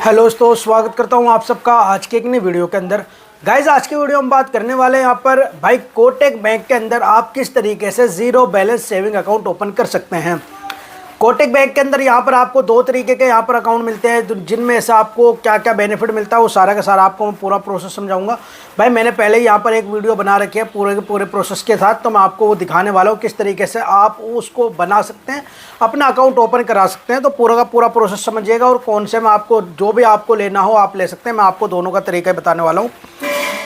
Hello दोस्तों, स्वागत करता हूं आप सबका आज के एक नई वीडियो के अंदर। गाइज, आज की वीडियो हम बात करने वाले हैं यहाँ पर भाई कोटक बैंक के अंदर आप किस तरीके से zero balance saving account open कर सकते हैं। कोटक बैंक के अंदर यहाँ पर आपको दो तरीके के यहाँ पर अकाउंट मिलते हैं, जिनमें से आपको क्या क्या बेनिफिट मिलता है वो सारा का सारा आपको मैं पूरा प्रोसेस समझाऊंगा। भाई मैंने पहले ही यहाँ पर एक वीडियो बना रखी है पूरे के पूरे प्रोसेस के साथ, तो मैं आपको वो दिखाने वाला हूँ किस तरीके से आप उसको बना सकते हैं, अपना अकाउंट ओपन करा सकते हैं। तो पूरा का पूरा प्रोसेस समझिएगा और कौन से में आपको जो भी आपको लेना हो आप ले सकते हैं। मैं आपको दोनों का तरीका बताने वाला हूँ।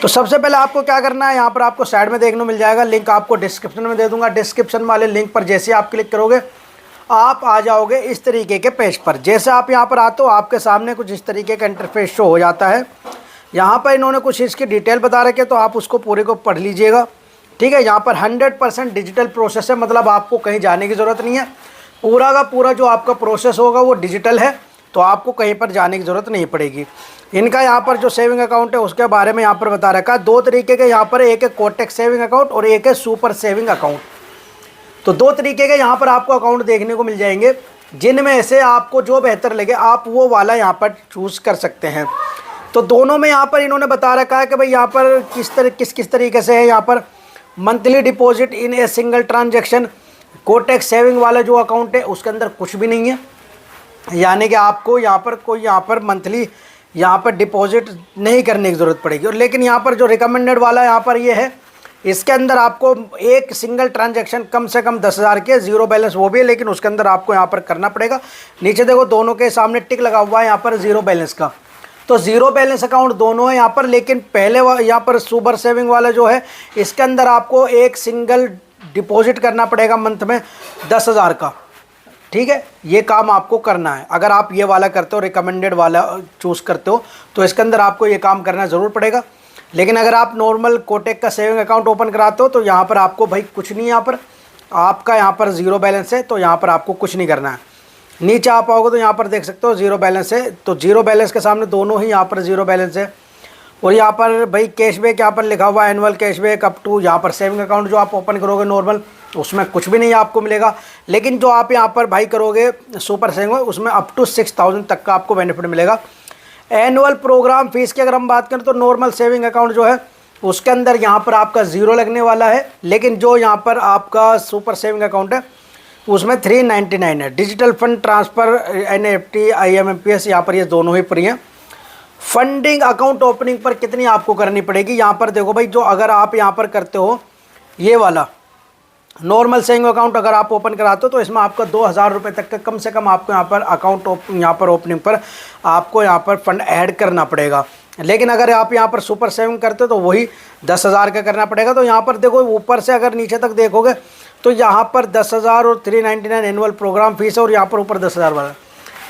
तो सबसे पहले आपको क्या करना है, यहाँ पर आपको साइड में देखने को मिल जाएगा, लिंक आपको डिस्क्रिप्शन में दे दूँगा। डिस्क्रिप्शन वाले लिंक पर जैसे आप क्लिक करोगे आप आ जाओगे इस तरीके के पेज पर। जैसे आप यहाँ पर आते हो आपके सामने कुछ इस तरीके का इंटरफेस शो हो जाता है। यहाँ पर इन्होंने कुछ इसकी डिटेल बता रखे, तो आप उसको पूरे को पढ़ लीजिएगा। ठीक है, यहाँ पर 100% डिजिटल प्रोसेस है, मतलब आपको कहीं जाने की ज़रूरत नहीं है। पूरा का पूरा जो आपका प्रोसेस होगा वो डिजिटल है, तो आपको कहीं पर जाने की ज़रूरत नहीं पड़ेगी। इनका यहाँ पर जो सेविंग अकाउंट है उसके बारे में यहाँ पर बता रखा है। दो तरीके के यहाँ पर, एक है कोटक सेविंग अकाउंट और एक है सुपर सेविंग अकाउंट। तो दो तरीके के यहाँ पर आपको अकाउंट देखने को मिल जाएंगे, जिनमें से आपको जो बेहतर लगे आप वो वाला यहाँ पर चूज़ कर सकते हैं। तो दोनों में यहाँ पर इन्होंने बता रखा है कि भाई यहाँ पर किस तरीके से है। यहाँ पर monthly deposit in a single transaction, Kotak saving वाला जो अकाउंट है उसके अंदर कुछ भी नहीं है, यानी कि आपको यहाँ पर मंथली यहाँ पर डिपॉजिट नहीं करने की ज़रूरत पड़ेगी। और लेकिन यहाँ पर जो रिकमेंडेड वाला यहाँ पर ये है, इसके अंदर आपको एक सिंगल ट्रांजैक्शन कम से कम 10,000 के, ज़ीरो बैलेंस वो भी है, लेकिन उसके अंदर आपको यहाँ पर करना पड़ेगा। नीचे देखो दोनों के सामने टिक लगा हुआ है यहाँ पर ज़ीरो बैलेंस का, तो ज़ीरो बैलेंस अकाउंट दोनों है यहाँ पर। लेकिन पहले यहाँ पर सुपर सेविंग वाला जो है इसके अंदर आपको एक सिंगल डिपॉजिट करना पड़ेगा मंथ में 10,000 का। ठीक है, ये काम आपको करना है। अगर आप ये वाला करते हो, रिकमेंडेड वाला चूज़ करते हो, तो इसके अंदर आपको ये काम करना ज़रूर पड़ेगा। लेकिन अगर आप नॉर्मल कोटक का सेविंग अकाउंट ओपन कराते हो तो यहाँ पर आपको भाई कुछ नहीं, यहाँ पर आपका यहाँ पर ज़ीरो बैलेंस है, तो यहाँ पर आपको कुछ नहीं करना है। नीचे आप आओगे तो यहाँ पर देख सकते हो ज़ीरो बैलेंस है, तो ज़ीरो बैलेंस के सामने दोनों ही यहाँ पर ज़ीरो बैलेंस है। और यहाँ पर भाई कैशबैक यहाँ पर लिखा हुआ है, एनुअल कैशबैक अप टू, यहाँ पर सेविंग अकाउंट जो आप ओपन करोगे नॉर्मल उसमें कुछ भी नहीं आपको मिलेगा। लेकिन जो आप यहाँ पर भाई करोगे सुपर सेविंग उसमें अप टू 6,000 तक का आपको बेनिफिट मिलेगा। एनुअल प्रोग्राम फीस की अगर हम बात करें तो नॉर्मल सेविंग अकाउंट जो है उसके अंदर यहाँ पर आपका ज़ीरो लगने वाला है, लेकिन जो यहाँ पर आपका सुपर सेविंग अकाउंट है उसमें 399 है। Digital fund transfer, NEFT, IMPS यहाँ पर ये दोनों ही फ्री हैं। फंडिंग अकाउंट ओपनिंग पर कितनी आपको करनी पड़ेगी, यहाँ पर देखो भाई, जो अगर आप यहाँ पर करते हो ये वाला नॉर्मल सेविंग अकाउंट अगर आप ओपन कराते हो तो इसमें आपका 2,000 रुपये तक का कम से कम आपको यहाँ पर अकाउंट यहाँ पर ओपनिंग पर आपको यहाँ पर फंड ऐड करना पड़ेगा। लेकिन अगर आप यहाँ पर सुपर सेविंग करते हो तो वही 10,000 का करना पड़ेगा। तो यहाँ पर देखो ऊपर से अगर नीचे तक देखोगे तो यहाँ पर 10,000 और 399 एनुअल प्रोग्राम फीस है, और यहाँ पर ऊपर 10,000 वाला।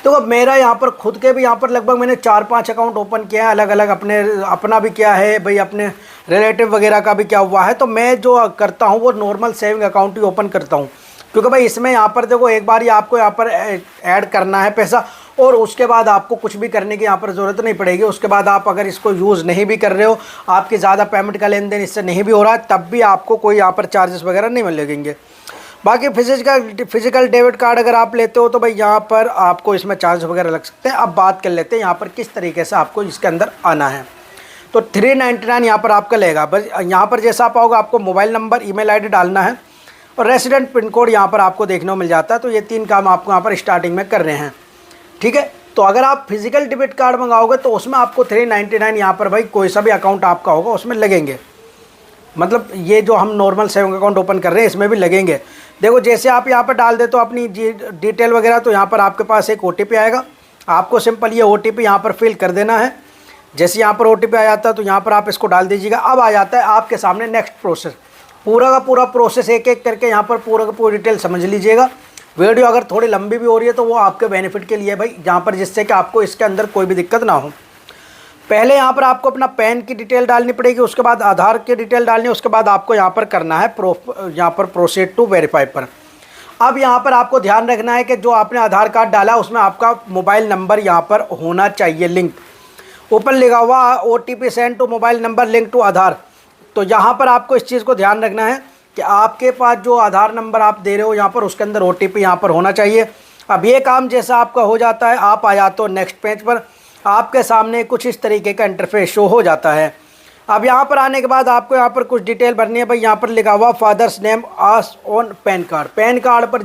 तो मेरा यहाँ पर खुद के भी यहाँ पर लगभग मैंने 4-5 अकाउंट ओपन किया है, अलग अलग अपना भी किया है भाई, अपने रिलेटिव वगैरह का भी क्या हुआ है। तो मैं जो करता हूँ वो नॉर्मल सेविंग अकाउंट ही ओपन करता हूँ, क्योंकि भाई इसमें यहाँ पर देखो एक बार ही आपको यहाँ पर ऐड करना है पैसा, और उसके बाद आपको कुछ भी करने की यहाँ पर ज़रूरत नहीं पड़ेगी। उसके बाद आप अगर इसको यूज़ नहीं भी कर रहे हो, आपकी ज़्यादा पेमेंट का लेन देन इससे नहीं भी हो रहा है, तब भी आपको कोई यहाँ पर चार्जेस वगैरह नहीं लगेंगे। बाकी फिजिकल डेबिट कार्ड अगर आप लेते हो तो भाई यहाँ पर आपको इसमें चार्ज वगैरह लग सकते हैं। अब बात कर लेते हैं यहाँ पर किस तरीके से आपको इसके अंदर आना है। तो 399 यहाँ पर आपका लेगा। बस यहाँ पर जैसा आप आओगे आपको मोबाइल नंबर, ईमेल आईडी डालना है, और रेसिडेंट पिन कोड यहाँ पर आपको देखने को मिल जाता है। तो ये 3 काम आपको यहाँ पर स्टार्टिंग में कर रहे हैं। ठीक है, तो अगर आप फिजिकल डेबिट कार्ड मंगाओगे तो उसमें आपको 399 यहाँ पर भाई कोई सा भी अकाउंट आपका होगा उसमें लगेंगे, मतलब ये जो हम नॉर्मल सेविंग अकाउंट ओपन कर रहे हैं इसमें भी लगेंगे। देखो जैसे आप यहाँ पर डाल देते हो अपनी डिटेल वगैरह, तो यहाँ पर आपके पास एक OTP आएगा। आपको सिंपल ये OTP यहाँ पर फिल कर देना है। जैसे यहाँ पर OTP आ जाता है तो यहाँ पर आप इसको डाल दीजिएगा। अब आ जाता है आपके सामने नेक्स्ट प्रोसेस। पूरा का पूरा प्रोसेस एक एक करके यहाँ पर पूरा का पूरी डिटेल समझ लीजिएगा। वीडियो अगर थोड़ी लंबी भी हो रही है तो वो आपके बेनिफिट के लिए भाई, जहाँ पर जिससे कि आपको इसके अंदर कोई भी दिक्कत ना हो। पहले यहाँ पर आपको अपना पैन की डिटेल डालनी पड़ेगी, उसके बाद आधार की डिटेल डालनी है, उसके बाद आपको यहाँ पर करना है यहाँ पर प्रोसीड टू वेरीफाई पर। अब यहाँ पर आपको ध्यान रखना है कि जो आपने आधार कार्ड डाला उसमें आपका मोबाइल नंबर यहाँ पर होना चाहिए लिंक। ऊपर लिखा हुआ OTP send to mobile number link to Aadhaar. तो यहाँ पर आपको इस चीज़ को ध्यान रखना है कि आपके पास जो आधार नंबर आप दे रहे हो यहाँ पर उसके अंदर OTP यहाँ पर होना चाहिए। अब ये काम जैसा आपका हो जाता है, आप आ जाते हो नेक्स्ट पेज पर। आपके सामने कुछ इस तरीके का इंटरफेस शो हो जाता है। अब यहाँ पर आने के बाद आपको यहाँ पर कुछ डिटेल भरनी है। भाई यहाँ पर लिखा हुआ father's name as on PAN card. PAN card पर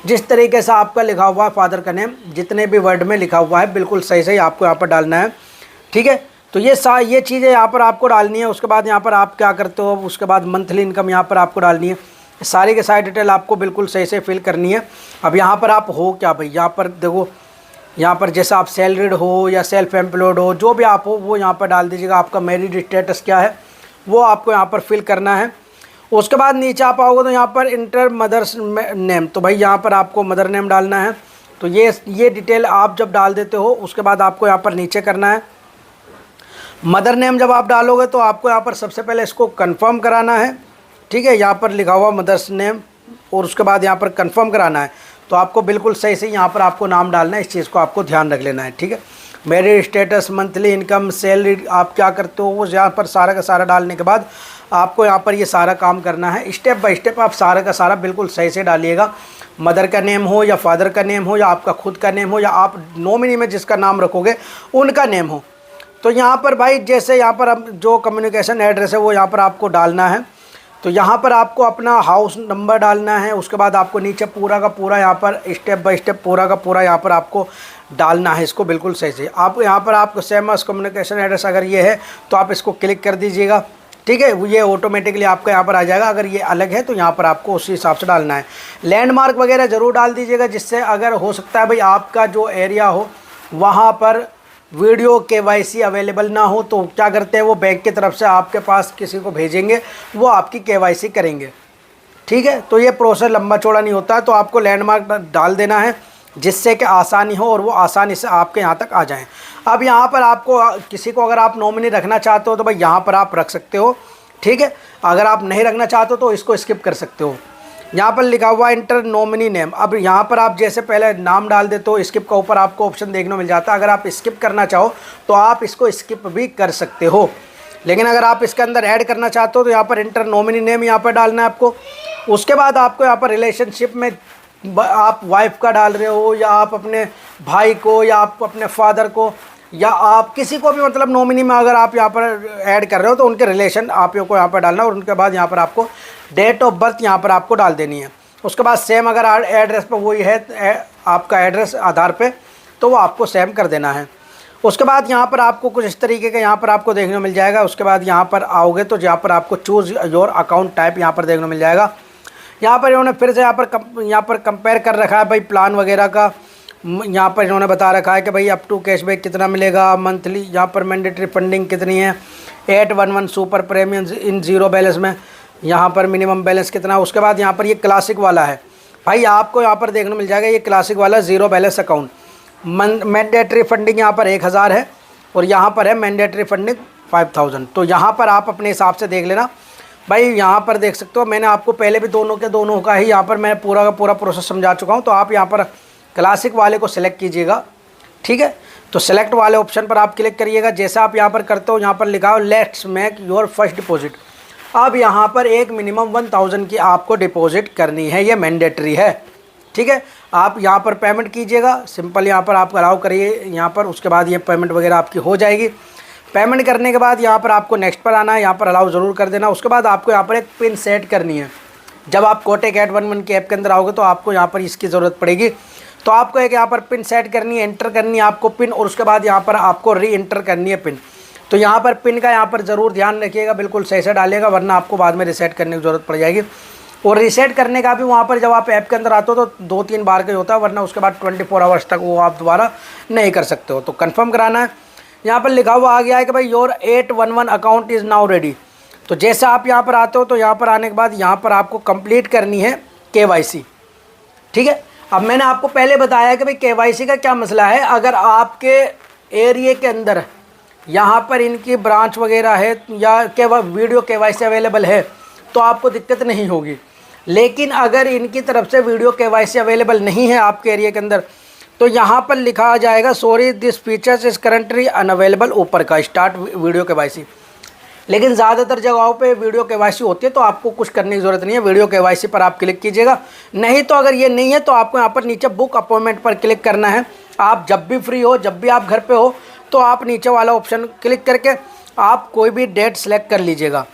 जिस तरीके से आपका लिखा हुआ है फादर का नेम, जितने भी वर्ड में लिखा हुआ है बिल्कुल सही सही आपको यहाँ पर डालना है। ठीक है, तो ये चीज़ें यहाँ पर आपको डालनी है। उसके बाद यहाँ पर आप क्या करते हो, उसके बाद मंथली इनकम यहाँ पर आपको डालनी है। सारी के सारी डिटेल आपको बिल्कुल सही से फिल करनी है। अब यहाँ पर आप हो क्या भाई, यहाँ पर देखो, यहाँ पर जैसा आप सैलरीड हो या सेल्फ एम्प्लॉयड हो, जो भी आप हो वो यहाँ पर डाल दीजिएगा। आपका मैरिड स्टेटस क्या है वो आपको यहाँ पर फिल करना है। उसके बाद नीचे आप आओगे तो यहाँ पर इंटर मदर्स नेम, तो भाई यहाँ पर आपको मदर नेम डालना है। तो ये डिटेल आप जब डाल देते हो उसके बाद आपको यहाँ पर नीचे करना है। मदर नेम जब आप डालोगे तो आपको यहाँ पर सबसे पहले इसको कंफर्म कराना है। ठीक है, यहाँ पर लिखा हुआ मदर्स नेम और उसके बाद यहाँ पर कंफर्म कराना है। तो आपको बिल्कुल सही से यहाँ पर आपको नाम डालना है, इस चीज़ को आपको ध्यान रख लेना है। ठीक है, married status, monthly income, salary, आप क्या करते हो वो यहाँ पर सारा का सारा डालने के बाद आपको यहाँ पर ये सारा काम करना है। स्टेप बाय स्टेप आप सारा का सारा बिल्कुल सही से डालिएगा। मदर का नेम हो या फादर का नेम हो या आपका खुद का नेम हो या आप नॉमिनी में जिसका नाम रखोगे उनका नेम हो। तो यहाँ पर भाई जैसे यहाँ पर अब जो कम्युनिकेशन एड्रेस है वो यहाँ पर आपको डालना है। तो यहाँ पर आपको अपना हाउस नंबर डालना है। उसके बाद आपको नीचे पूरा का पूरा यहाँ पर स्टेप बाय स्टेप पूरा का पूरा यहाँ पर आपको डालना है इसको बिल्कुल सही से। आप यहाँ पर आपको सेमस कम्युनिकेशन एड्रेस अगर ये है तो आप इसको क्लिक कर दीजिएगा। ठीक है, ये ऑटोमेटिकली आपका यहाँ पर आ जाएगा। अगर ये अलग है तो यहाँ पर आपको उसी हिसाब से डालना है। लैंडमार्क वगैरह ज़रूर डाल दीजिएगा, जिससे अगर हो सकता है भाई आपका जो एरिया हो वहाँ पर वीडियो केवाईसी अवेलेबल ना हो तो क्या करते हैं वो बैंक की तरफ से आपके पास किसी को भेजेंगे, वो आपकी केवाईसी करेंगे। ठीक है, तो ये प्रोसेस लंबा चौड़ा नहीं होता है। तो आपको लैंडमार्क डाल देना है जिससे कि आसानी हो और वो आसानी से आपके यहाँ तक आ जाएं। अब यहाँ पर आपको किसी को अगर आप नॉमिनी रखना चाहते हो तो भाई यहाँ पर आप रख सकते हो। ठीक है, अगर आप नहीं रखना चाहते हो तो इसको स्किप कर सकते हो। यहाँ पर लिखा हुआ इंटर नॉमिनी नेम। अब यहाँ पर आप जैसे पहले नाम डाल देते हो, स्किप का ऊपर आपको ऑप्शन देखने मिल जाता है। अगर आप स्किप करना चाहो तो आप इसको स्किप भी कर सकते हो, लेकिन अगर आप इसके अंदर ऐड करना चाहते हो तो यहाँ पर इंटर नॉमिनी नेम यहाँ पर डालना है आपको। उसके बाद आपको यहाँ पर रिलेशनशिप में आप वाइफ का डाल रहे हो या आप अपने भाई को या आप अपने फादर को या आप किसी को भी मतलब नॉमिनी में अगर आप यहाँ पर ऐड कर रहे हो तो उनके रिलेशन आप को यहाँ पर डालना। और उनके बाद यहाँ पर आपको डेट ऑफ बर्थ यहाँ पर आपको डाल देनी है। उसके बाद सेम अगर एड्रेस पर वही है आपका एड्रेस आधार पे तो वो आपको सेम कर देना है। उसके बाद यहाँ पर आपको कुछ इस तरीके का यहाँ पर आपको देखने को मिल जाएगा। उसके बाद यहाँ पर आओगे तो यहाँ पर आपको चूज़ योर अकाउंट टाइप यहाँ पर देखने को मिल जाएगा। यहाँ पर इन्होंने फिर से यहाँ पर कंपेयर कर रखा है भाई प्लान वगैरह का। यहाँ पर इन्होंने बता रखा है कि भाई अप टू कैशबैक कितना मिलेगा, मंथली यहाँ पर मैंडेटरी फंडिंग कितनी है, 811 सुपर प्रीमियम इन ज़ीरो बैलेंस में यहाँ पर मिनिमम बैलेंस कितना। उसके बाद यहाँ पर ये क्लासिक वाला है भाई, आपको यहाँ पर देखने मिल जाएगा ये क्लासिक वाला zero balance account. Mandatory funding यहाँ पर 1000 है और यहाँ पर है मैंडेटरी फंडिंग 5000। तो यहाँ पर आप अपने हिसाब से देख लेना भाई। यहाँ पर देख सकते हो मैंने आपको पहले भी दोनों का ही यहाँ पर मैं पूरा का पूरा प्रोसेस समझा चुका हूँ। तो आप यहाँ पर क्लासिक वाले को सिलेक्ट कीजिएगा। ठीक है, तो सेलेक्ट वाले ऑप्शन पर आप क्लिक करिएगा। जैसे आप यहाँ पर करते हो यहाँ पर लिखा हो let's make your first deposit. अब यहाँ पर एक मिनिमम 1000 की आपको डिपॉजिट करनी है, ये मैंडेटरी है। ठीक है, आप यहाँ पर पेमेंट कीजिएगा, सिंपल यहाँ पर आप अलाउ करिए यहाँ पर। उसके बाद ये पेमेंट वगैरह आपकी हो जाएगी। पेमेंट करने के बाद यहाँ पर आपको नेक्स्ट पर आना है, यहाँ पर अलाउ ज़रूर कर देना। उसके बाद आपको यहाँ पर एक पिन सेट करनी है। जब आप कोटेक 811 के ऐप के अंदर आओगे तो आपको यहाँ पर इसकी ज़रूरत पड़ेगी। तो आपको एक यहाँ पर पिन सेट करनी है, एंटर करनी है आपको पिन, और उसके बाद यहाँ पर आपको री एंटर करनी है पिन। तो यहाँ पर पिन का यहाँ पर ज़रूर ध्यान रखिएगा, बिल्कुल सही से डालिएगा, वरना आपको बाद में रीसेट करने की ज़रूरत पड़ जाएगी। और रीसेट करने का भी वहाँ पर जब आप ऐप के अंदर आते हो तो 2-3 बार का ही होता है, वरना उसके बाद 24 आवर्स तक वो आप दोबारा नहीं कर सकते हो। तो कन्फर्म कराना है। यहाँ पर लिखा हुआ आ गया है कि भाई your 811 account is now ready. तो जैसे आप यहाँ पर आते हो तो यहाँ पर आने के बाद यहाँ पर आपको कंप्लीट करनी है केवाईसी। ठीक है, अब मैंने आपको पहले बताया कि भाई केवाईसी का क्या मसला है। अगर आपके एरिया के अंदर यहाँ पर इनकी ब्रांच वगैरह है या वीडियो केवाईसी अवेलेबल है तो आपको दिक्कत नहीं होगी। लेकिन अगर इनकी तरफ से वीडियो केवाईसी अवेलेबल नहीं है आपके एरिया के अंदर तो यहाँ पर लिखा आ जाएगा sorry this features is currently unavailable, ऊपर का स्टार्ट वीडियो केवाईसी। लेकिन ज़्यादातर जगहों पे वीडियो केवाईसी होती है तो आपको कुछ करने की ज़रूरत नहीं है, वीडियो केवाईसी पर आप क्लिक कीजिएगा। नहीं तो अगर ये नहीं है तो आपको यहाँ पर नीचे बुक अपॉइंटमेंट पर क्लिक करना है। आप जब भी फ्री हो, जब भी आप घर पे हो, तो आप नीचे वाला ऑप्शन क्लिक करके आप कोई भी डेट सेलेक्ट कर लीजिएगा।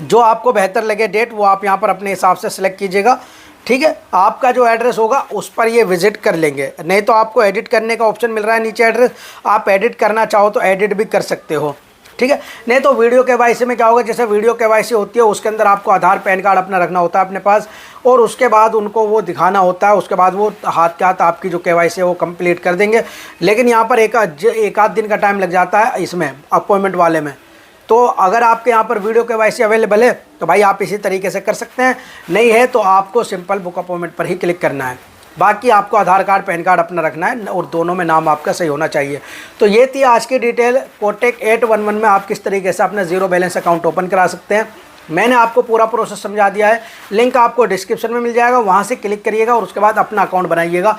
जो आपको बेहतर लगे डेट वो आप यहाँ पर अपने हिसाब से सेलेक्ट कीजिएगा। ठीक है, आपका जो एड्रेस होगा उस पर ये विजिट कर लेंगे। नहीं तो आपको एडिट करने का ऑप्शन मिल रहा है नीचे एड्रेस, आप एडिट करना चाहो तो एडिट भी कर सकते हो। ठीक है, नहीं तो वीडियो केवाईसी में क्या होगा, जैसे वीडियो केवाईसी होती है उसके अंदर आपको आधार पैन कार्ड अपना रखना होता है अपने पास, और उसके बाद उनको वो दिखाना होता है। उसके बाद वो हाथ के हाथ आपकी जो केवाईसी है वो कंप्लीट कर देंगे। लेकिन यहाँ पर एक आध दिन का टाइम लग जाता है इसमें अपॉइंटमेंट वाले में। तो अगर आपके यहाँ पर वीडियो केवाईसी अवेलेबल है तो भाई आप इसी तरीके से कर सकते हैं, नहीं है तो आपको सिंपल बुक अपॉइंटमेंट पर ही क्लिक करना है। बाकी आपको आधार कार्ड पैन कार्ड अपना रखना है और दोनों में नाम आपका सही होना चाहिए। तो ये थी आज की डिटेल। कोटक 811 में आप किस तरीके से अपना ज़ीरो बैलेंस अकाउंट ओपन करा सकते हैं, मैंने आपको पूरा प्रोसेस समझा दिया है। लिंक आपको डिस्क्रिप्शन में मिल जाएगा, वहाँ से क्लिक करिएगा और उसके बाद अपना अकाउंट बनाइएगा।